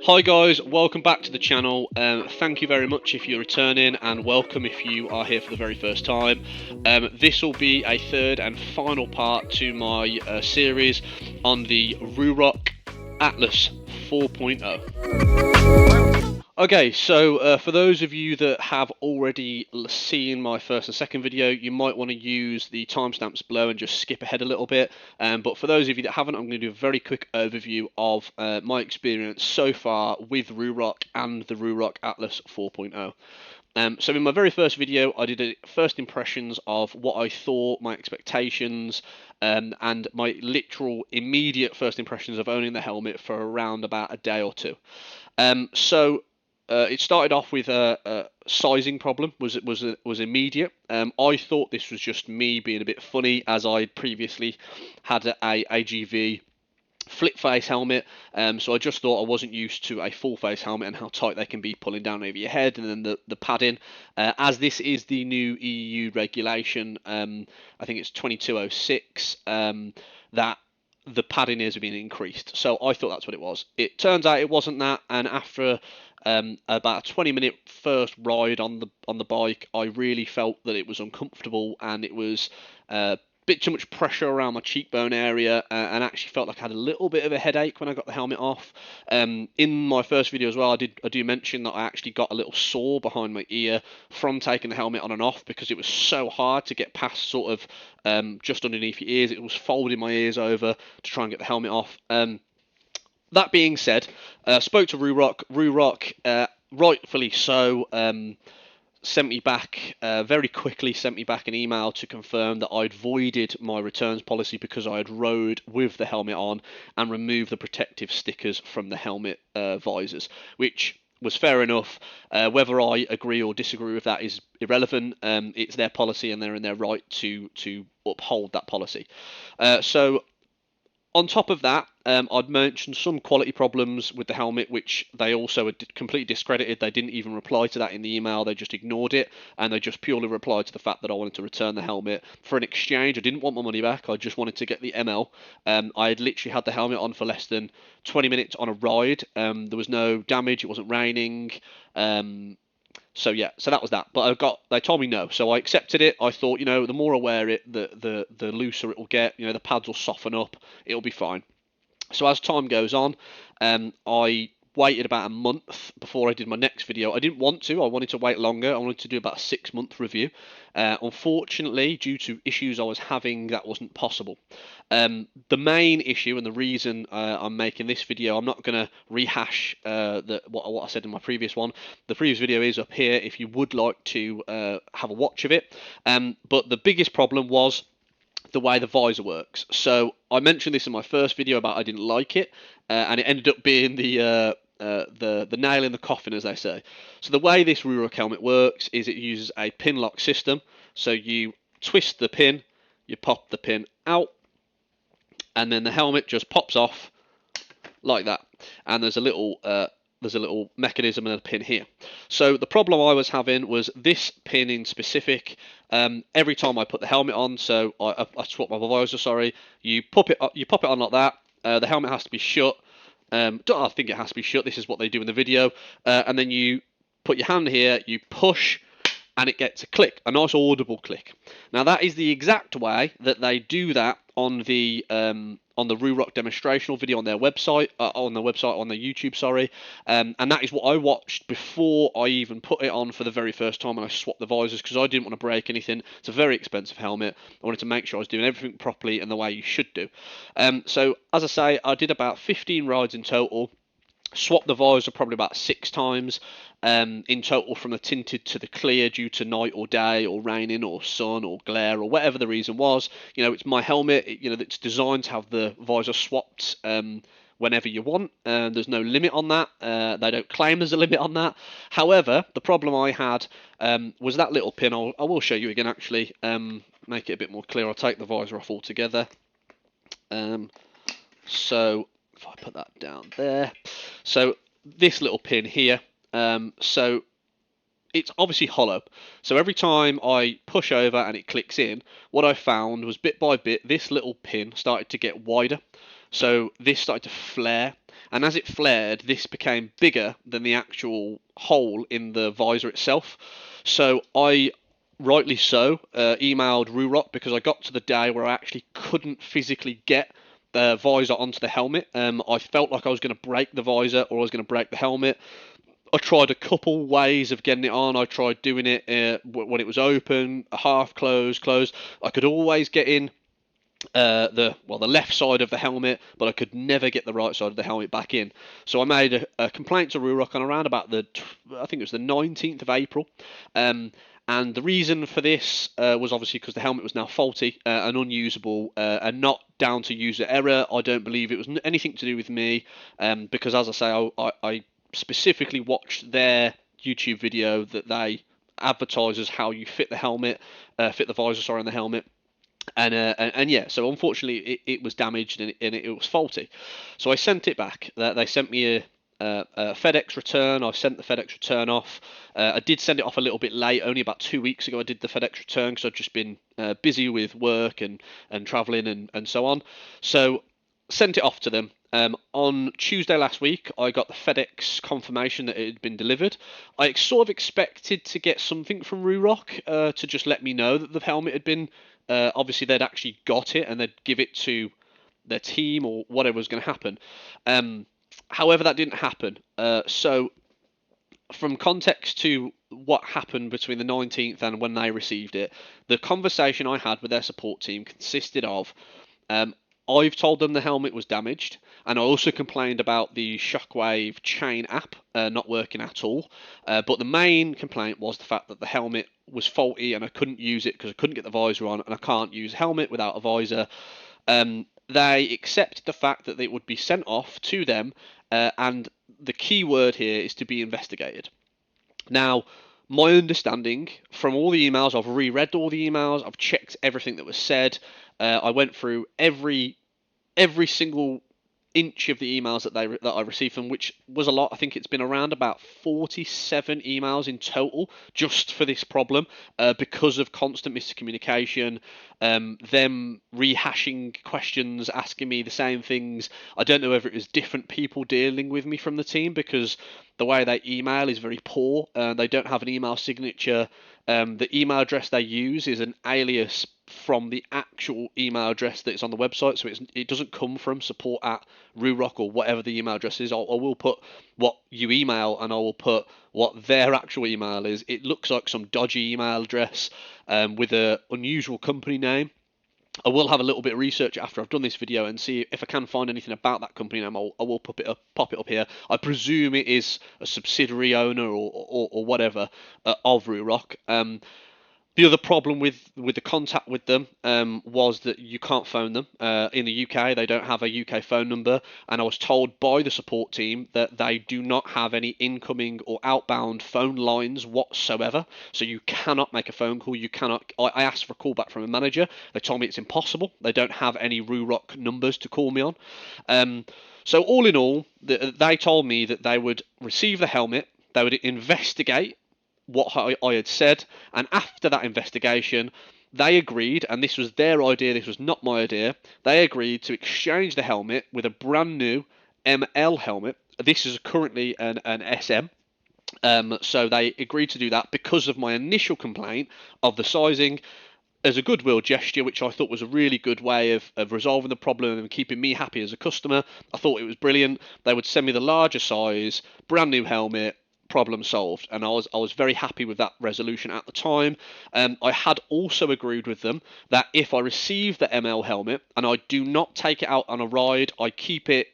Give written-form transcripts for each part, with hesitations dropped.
Hi guys, welcome back to the channel. Thank you very much if you're returning, and welcome if you are here for the very first time. This will be a third and final part to my series on the Ruroc Atlas 4.0. Okay, so for those of you that have already seen my first and second video, you might want to use the timestamps below and just skip ahead a little bit. But for those of you that haven't, I'm going to do a very quick overview of my experience so far with Ruroc and the Ruroc Atlas 4.0. So in my very first video, I did a first impressions of what I thought, my expectations, and my literal immediate first impressions of owning the helmet for around about a day or two. It started off with a sizing problem, was immediate. I thought this was just me being a bit funny, as I'd previously had a AGV flip face helmet, so I just thought I wasn't used to a full face helmet and how tight they can be pulling down over your head, and then the padding, as this is the new EU regulation, I think it's 2206, that the padding is being increased. So I thought that's what it was. It turns out it wasn't that, and after about a 20-minute first ride on the bike, I really felt that it was uncomfortable, and it was bit too much pressure around my cheekbone area, and actually felt like I had a little bit of a headache when I got the helmet off. In my first video as well, I do mention that I actually got a little sore behind my ear from taking the helmet on and off, because it was so hard to get past sort of just underneath your ears. It was folding my ears over to try and get the helmet off. That being said, spoke to Ruroc. Ruroc, rightfully so, sent me back very quickly, sent me back an email to confirm that I'd voided my returns policy because I had rode with the helmet on and removed the protective stickers from the helmet visors, which was fair enough. Whether I agree or disagree with that is irrelevant. It's their policy, and they're in their right to uphold that policy. So on top of that, I'd mentioned some quality problems with the helmet, which they also had completely discredited. They didn't even reply to that in the email. They just ignored it, and they just purely replied to the fact that I wanted to return the helmet for an exchange. I didn't want my money back. I just wanted to get the ML. I had literally had the helmet on for less than 20 minutes on a ride. There was no damage. It wasn't raining. So yeah, so that was that. But they told me no, so I accepted it. I thought, the more I wear it, the looser it will get. The pads will soften up. It'll be fine. So as time goes on, I waited about a month before I did my next video. I didn't want to. I wanted to wait longer. I wanted to do about a 6-month review. Unfortunately, due to issues I was having, that wasn't possible. The main issue and the reason I'm making this video, I'm not going to rehash what I said in my previous one. The previous video is up here if you would like to have a watch of it. But the biggest problem was the way the visor works. So I mentioned this in my first video about I didn't like it, and it ended up being the nail in the coffin, as they say. So the way this Ruroc helmet works is it uses a pin lock system. So you twist the pin, you pop the pin out, and then the helmet just pops off like that. And there's a little mechanism and a pin here. So the problem I was having was this pin in specific. Every time I put the helmet on, so I swap my visor. Sorry, you pop it on like that. The helmet has to be shut. I think it has to be shut. This is what they do in the video. And then you put your hand here, you push, and it gets a click, a nice audible click. Now that is the exact way that they do that on the Ruroc demonstrational video on their website, on their YouTube, sorry. And that is what I watched before I even put it on for the very first time, and I swapped the visors because I didn't want to break anything. It's a very expensive helmet. I wanted to make sure I was doing everything properly and the way you should do. So as I say, I did about 15 rides in total. Swapped the visor probably about 6 times in total, from the tinted to the clear due to night or day or raining or sun or glare or whatever the reason was. It's my helmet. It's designed to have the visor swapped whenever you want. There's no limit on that. They don't claim there's a limit on that. However, the problem I had was that little pin. I will show you again, actually, make it a bit more clear. I'll take the visor off altogether. So if I put that down there, so this little pin here, so it's obviously hollow. So every time I push over and it clicks in, what I found was bit by bit, this little pin started to get wider. So this started to flare. And as it flared, this became bigger than the actual hole in the visor itself. So I, rightly so, emailed Ruroc because I got to the day where I actually couldn't physically get the visor onto the helmet. I felt like I was going to break the visor or I was going to break the helmet. I tried a couple ways of getting it on. I tried doing it when it was open, half closed, closed. I could always get in the left side of the helmet, but I could never get the right side of the helmet back in. So I made a complaint to Ruroc on around about I think it was the 19th of April. And the reason for this was obviously because the helmet was now faulty and unusable and not down to user error. I don't believe it was anything to do with me because, as I say, I specifically watched their YouTube video that they advertise as how you fit the helmet, fit the visor, sorry, on the helmet. And yeah, so unfortunately it was damaged and it was faulty. So I sent it back. They sent me a FedEx return. I sent the FedEx return off. I did send it off a little bit late. Only about 2 weeks ago I did the FedEx return because I've just been busy with work and traveling and so on. So sent it off to them. On Tuesday last week, I got the FedEx confirmation that it had been delivered. I sort of expected to get something from Ruroc to just let me know that the helmet had been. Obviously, they'd actually got it and they'd give it to their team or whatever was going to happen. However, that didn't happen. So, from context to what happened between the 19th and when they received it, the conversation I had with their support team consisted of I've told them the helmet was damaged, and I also complained about the Shockwave chain app not working at all. But the main complaint was the fact that the helmet was faulty and I couldn't use it because I couldn't get the visor on, and I can't use helmet without a visor. They accepted the fact that it would be sent off to them, and the key word here is to be investigated. Now, my understanding from all the emails, I've reread all the emails, I've checked everything that was said. I went through every single inch of the emails that I received from, which was a lot. I think it's been around about 47 emails in total just for this problem because of constant miscommunication, them rehashing questions, asking me the same things. I don't know whether it was different people dealing with me from the team because the way they email is very poor. They don't have an email signature. The email address they use is an alias from the actual email address that's on the website, so it doesn't come from support at Ruroc or whatever the email address is. I will put what you email and I will put what their actual email is. It looks like some dodgy email address with an unusual company name. I will have a little bit of research after I've done this video and see if I can find anything about that company name. I will pop it up here. I presume it is a subsidiary owner or whatever of Ruroc. The other problem with the contact with them was that you can't phone them. In the UK, they don't have a UK phone number, and I was told by the support team that they do not have any incoming or outbound phone lines whatsoever. So you cannot make a phone call. You cannot. I asked for a call back from a manager. They told me it's impossible. They don't have any Ruroc numbers to call me on. So all in all, they told me that they would receive the helmet. They would investigate what I had said, and after that investigation, they agreed, and this was their idea, this was not my idea, they agreed to exchange the helmet with a brand new ML helmet. This is currently an SM. So they agreed to do that because of my initial complaint of the sizing as a goodwill gesture, which I thought was a really good way of resolving the problem and keeping me happy as a customer. I thought it was brilliant. They would send me the larger size, brand new helmet, problem solved, and I was very happy with that resolution at the time. I had also agreed with them that if I receive the ML helmet and I do not take it out on a ride, I keep it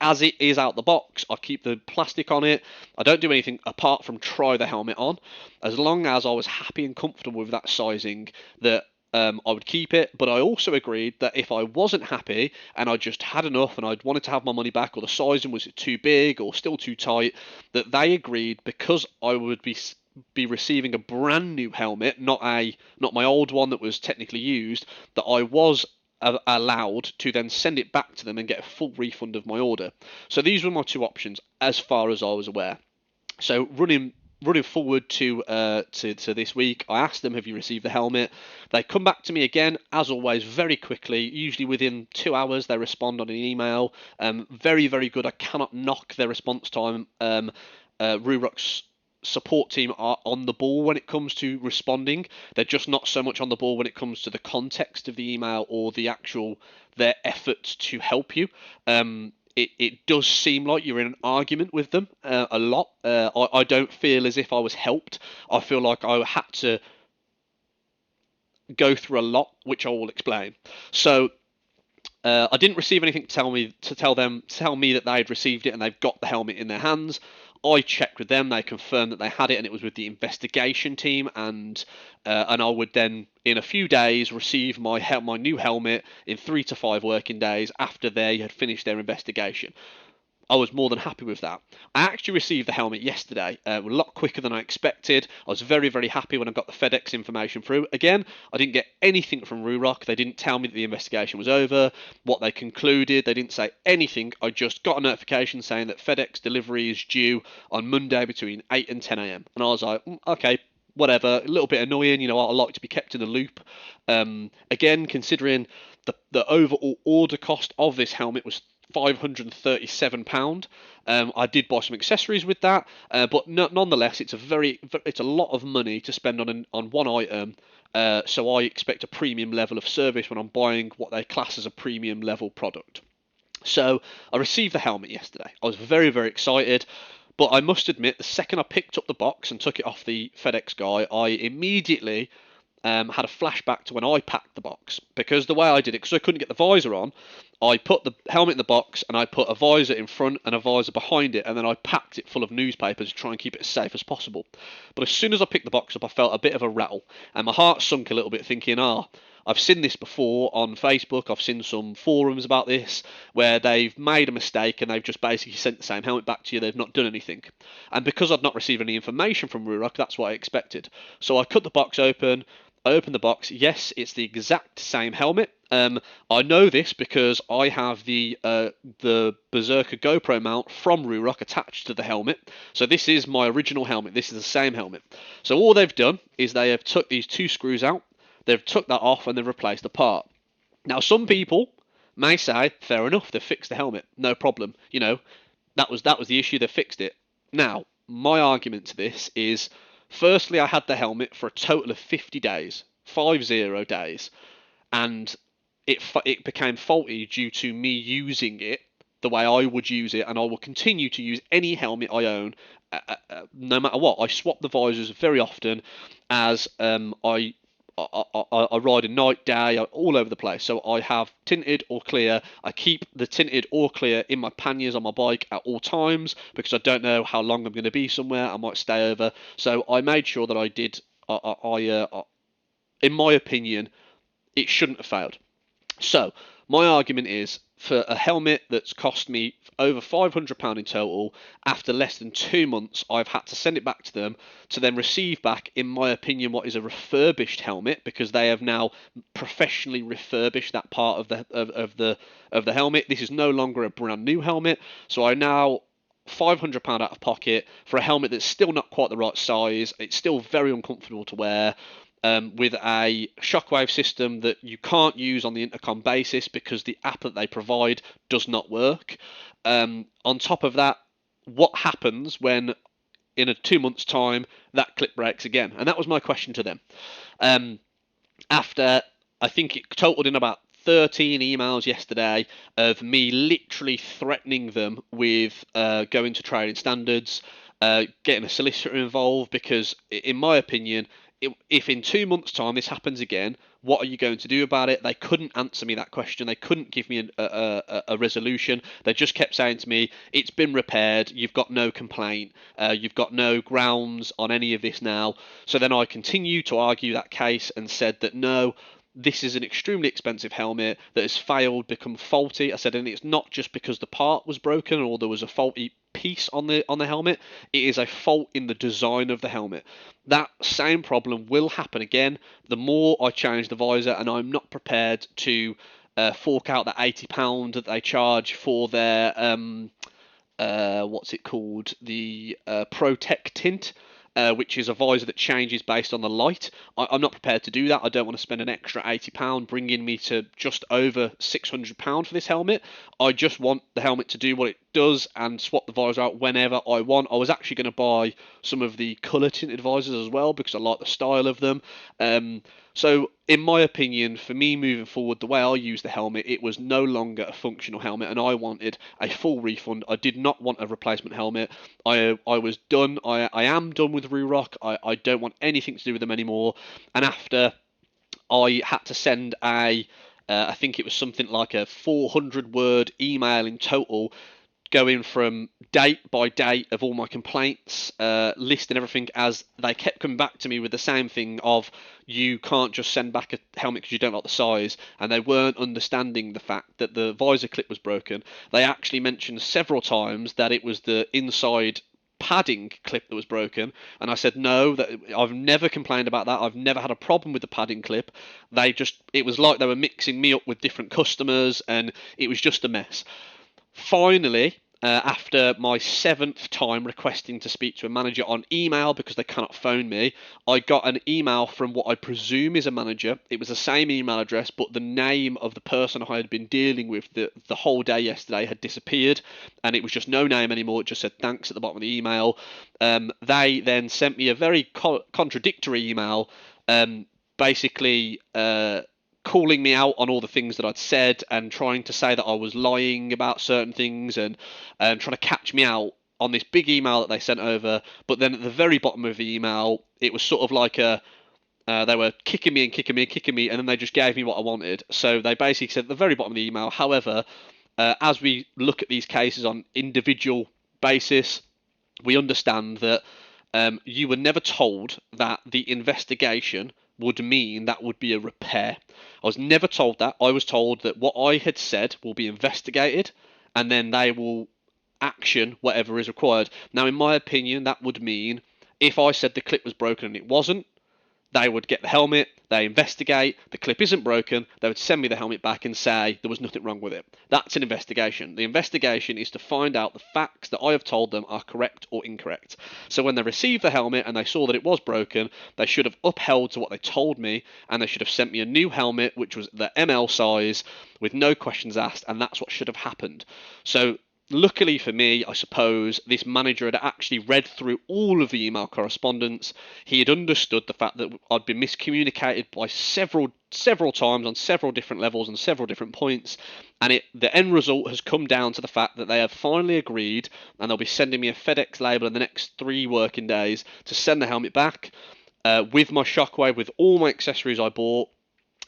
as it is out the box. I keep the plastic on it. I don't do anything apart from try the helmet on. As long as I was happy and comfortable with that sizing, that I would keep it. But I also agreed that if I wasn't happy and I just had enough and I wanted to have my money back, or the sizing was too big or still too tight, that they agreed, because I would be receiving a brand new helmet, not my old one that was technically used, that I was allowed to then send it back to them and get a full refund of my order. So these were my two options as far as I was aware. So running running forward to this week, I asked them, "Have you received the helmet?" They come back to me again, as always, very quickly. Usually within 2 hours, they respond on an email. Very, very good. I cannot knock their response time. Ruroc's support team are on the ball when it comes to responding. They're just not so much on the ball when it comes to the context of the email or their efforts to help you. It does seem like you're in an argument with them a lot. I don't feel as if I was helped. I feel like I had to go through a lot, which I will explain. So I didn't receive anything to tell me that they had received it and they've got the helmet in their hands. I checked with them; they confirmed that they had it, and it was with the investigation team. And I would then, in a few days, receive my new helmet in 3 to 5 working days after they had finished their investigation. I was more than happy with that. I actually received the helmet yesterday, a lot quicker than I expected. I was very, very happy when I got the FedEx information through. Again, I didn't get anything from Ruroc. They didn't tell me that the investigation was over, what they concluded. They didn't say anything. I just got a notification saying that FedEx delivery is due on Monday between 8 and 10 a.m. And I was like, okay, whatever. A little bit annoying. I like to be kept in the loop. Again, considering the overall order cost of this helmet was £537. I did buy some accessories with that, but nonetheless, it's a lot of money to spend on one item. So I expect a premium level of service when I'm buying what they class as a premium level product. So I received the helmet yesterday. I was very, very excited. But I must admit, the second I picked up the box and took it off the FedEx guy, I immediately had a flashback to when I packed the box, because the way I did it, because I couldn't get the visor on, I put the helmet in the box and I put a visor in front and a visor behind it, and then I packed it full of newspapers to try and keep it as safe as possible. But as soon as I picked the box up, I felt a bit of a rattle, and my heart sunk a little bit, thinking, I've seen this before on Facebook. I've seen some forums about this where they've made a mistake and they've just basically sent the same helmet back to you. They've not done anything. And because I'd not received any information from Ruroc, that's what I expected. So I cut the box open. I opened the box. Yes, it's the exact same helmet. I know this because I have the Berserker GoPro mount from Ruroc attached to the helmet. So this is my original helmet. This is the same helmet. So all they've done is they have took these two screws out. They've took that off and they've replaced the part. Now, some people may say, fair enough, they've fixed the helmet, no problem. That was the issue. They fixed it. Now, my argument to this is, firstly, I had the helmet for a total of 50 days, 50 days, and it became faulty due to me using it the way I would use it, and I will continue to use any helmet I own, no matter what. I swap the visors very often, as I ride a night, day, all over the place. So I have tinted or clear. I keep the tinted or clear in my panniers on my bike at all times, because I don't know how long I'm going to be somewhere. I might stay over. So I made sure that I did. In my opinion, it shouldn't have failed. So my argument is, for a helmet that's cost me over £500 in total, after less than 2 months, I've had to send it back to them to then receive back, in my opinion, what is a refurbished helmet, because they have now professionally refurbished that part of the helmet. This is no longer a brand new helmet, so I now £500 out of pocket for a helmet that's still not quite the right size. It's still very uncomfortable to wear. With a shockwave system that you can't use on the intercom basis because the app that they provide does not work. On top of that, what happens when in a 2 months' time that clip breaks again? And that was my question to them. After, I think it totaled in about 13 emails yesterday of me literally threatening them with going to trading standards, getting a solicitor involved, because in my opinion, if in 2 months' time this happens again, what are you going to do about it? They couldn't answer me that question. They couldn't give me a resolution. They just kept saying to me, it's been repaired, you've got no complaint, you've got no grounds on any of this now. So then I continued to argue that case and said that no, this is an extremely expensive helmet that has failed, become faulty. I said, and it's not just because the part was broken or there was a faulty piece on the helmet. It is a fault in the design of the helmet. That same problem will happen again the more I change the visor, and I'm not prepared to fork out that £80 that they charge for their what's it called, the Protect tint. which is a visor that changes based on the light. I'm not prepared to do that. I don't want to spend an extra £80 bringing me to just over £600 for this helmet. I just want the helmet to do what it does and swap the visor out whenever I want. I was actually going to buy some of the colour tinted visors as well because I like the style of them. So, in my opinion, for me moving forward, the way I use the helmet, it was no longer a functional helmet, and I wanted a full refund. I did not want a replacement helmet. I was done. I am done with Ruroc. I don't want anything to do with them anymore. And after I had to send I think it was something like a 400-word email in total, going from date by date of all my complaints, listing everything, as they kept coming back to me with the same thing of, you can't just send back a helmet because you don't like the size, and they weren't understanding the fact that the visor clip was broken. They actually mentioned several times that it was the inside padding clip that was broken, and I said no, that I've never complained about that. I've never had a problem with the padding clip. It was like they were mixing me up with different customers, and it was just a mess. Finally, after my 7th time requesting to speak to a manager on email because they cannot phone me, I got an email from what I presume is a manager. It was the same email address, but the name of the person I had been dealing with the whole day yesterday had disappeared, and it was just no name anymore. It just said thanks at the bottom of the email. They then sent me a very contradictory email, basically calling me out on all the things that I'd said and trying to say that I was lying about certain things, and trying to catch me out on this big email that they sent over. But then at the very bottom of the email, it was sort of like they were kicking me and kicking me and kicking me, and then they just gave me what I wanted. So they basically said at the very bottom of the email, however, as we look at these cases on individual basis, we understand that you were never told that the investigation would mean that would be a repair. I was never told that. I was told that what I had said will be investigated, and then they will action whatever is required. Now, in my opinion, that would mean if I said the clip was broken and it wasn't, they would get the helmet, they investigate, the clip isn't broken, they would send me the helmet back and say there was nothing wrong with it. That's an investigation. The investigation is to find out the facts that I have told them are correct or incorrect. So when they received the helmet and they saw that it was broken, they should have upheld to what they told me, and they should have sent me a new helmet, which was the ML size, with no questions asked, and that's what should have happened. So luckily for me, I suppose, this manager had actually read through all of the email correspondence. He had understood the fact that I'd been miscommunicated by several times on several different levels and several different points, and the end result has come down to the fact that they have finally agreed, and they'll be sending me a FedEx label in the next 3 working days to send the helmet back with my shockwave, with all my accessories I bought.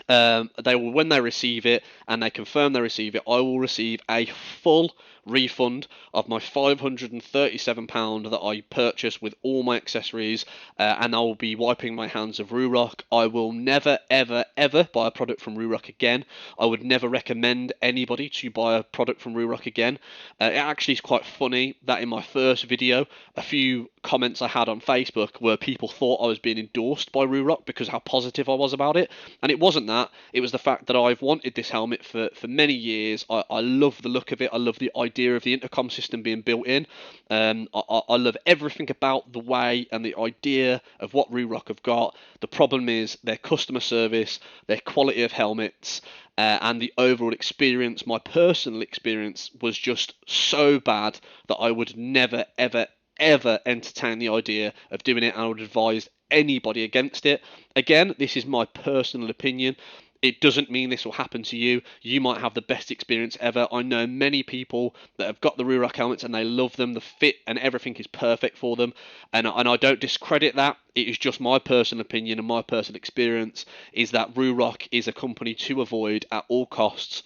They will, when they receive it and they confirm they receive it, I will receive a full refund of my £537 that I purchased with all my accessories, and I will be wiping my hands of Ruroc. I will never, ever, ever buy a product from Ruroc again. I would never recommend anybody to buy a product from Ruroc again. It actually is quite funny that in my first video, a few comments I had on Facebook where people thought I was being endorsed by Ruroc because how positive I was about it, and it wasn't that. It was the fact that I've wanted this helmet for many years. I love the look of it. I love the idea of the intercom system being built in. I love everything about the way and the idea of what Ruroc have got. The problem is their customer service, their quality of helmets, and the overall experience, my personal experience, was just so bad that I would never, ever, ever entertain the idea of doing it, and I would advise anybody against it. Again, this is my personal opinion. It doesn't mean this will happen to you. You might have the best experience ever. I know many people that have got the Ruroc helmets and they love them. The fit and everything is perfect for them. And I don't discredit that. It is just my personal opinion and my personal experience is that Ruroc is a company to avoid at all costs.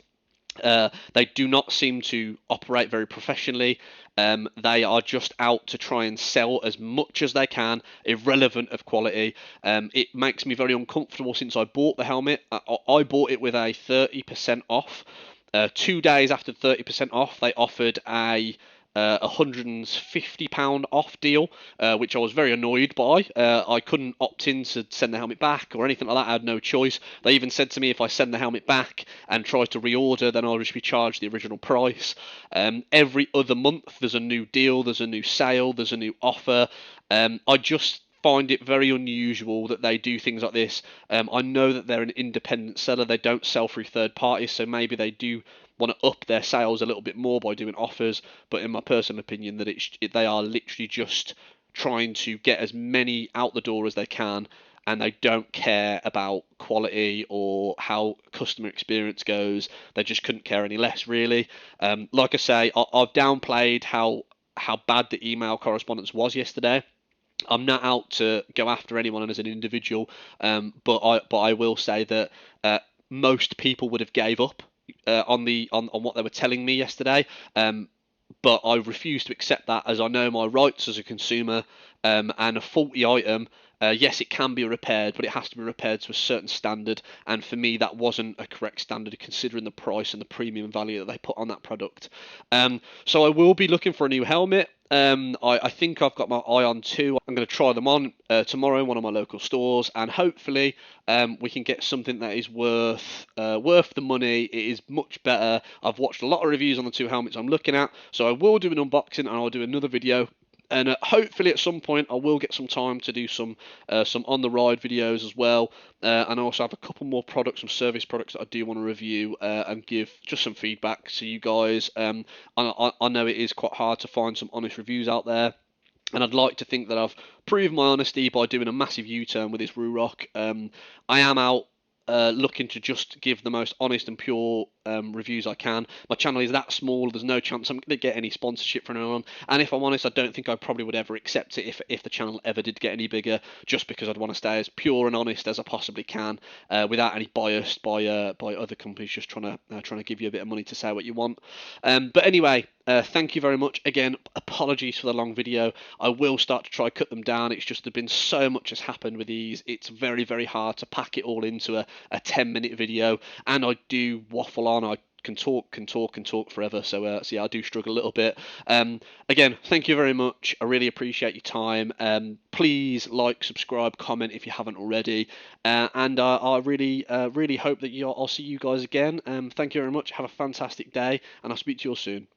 They do not seem to operate very professionally. They are just out to try and sell as much as they can, irrelevant of quality. It makes me very uncomfortable since I bought the helmet. I bought it with a 30% off. 2 days after 30% off, they offered a £150 off deal, which I was very annoyed by. I couldn't opt in to send the helmet back or anything like that. I had no choice. They even said to me if I send the helmet back and try to reorder, then I'll just be charged the original price. Every other month there's a new deal, there's a new sale, there's a new offer. I just find it very unusual that they do things like this. I know that they're an independent seller. They don't sell through third parties, so maybe they do want to up their sales a little bit more by doing offers. But in my personal opinion, that they are literally just trying to get as many out the door as they can, and they don't care about quality or how customer experience goes. They just couldn't care any less, really. Like I say, I've downplayed how bad the email correspondence was yesterday. I'm not out to go after anyone as an individual, but I will say that most people would have gave up on what they were telling me yesterday. But I refuse to accept that, as I know my rights as a consumer. And a faulty item, yes, it can be repaired, but it has to be repaired to a certain standard. And for me, that wasn't a correct standard considering the price and the premium value that they put on that product. So I will be looking for a new helmet. I think I've got my eye on two. I'm going to try them on tomorrow in one of my local stores, and hopefully we can get something that is worth the money. It is much better. I've watched a lot of reviews on the two helmets I'm looking at, so I will do an unboxing and I'll do another video. And hopefully at some point I will get some time to do some on the ride videos as well. And I also have a couple more products, some service products that I do want to review and give just some feedback to you guys. I know it is quite hard to find some honest reviews out there, and I'd like to think that I've proved my honesty by doing a massive U-turn with this Ruroc. I am out looking to just give the most honest and pure reviews I can. My channel is that small, there's no chance I'm going to get any sponsorship from anyone. And if I'm honest, I don't think I probably would ever accept it if the channel ever did get any bigger, just because I'd want to stay as pure and honest as I possibly can, without any bias by other companies just trying to give you a bit of money to say what you want. But anyway, thank you very much. Again, apologies for the long video. I will start to try cut them down. It's just there's been so much has happened with these. It's very, very hard to pack it all into a 10-minute video, and I do waffle on. I can talk forever. So yeah, I do struggle a little bit. Again, thank you very much. I really appreciate your time. Please like, subscribe, comment if you haven't already. And I really hope that I'll see you guys again. Thank you very much. Have a fantastic day, and I'll speak to you all soon.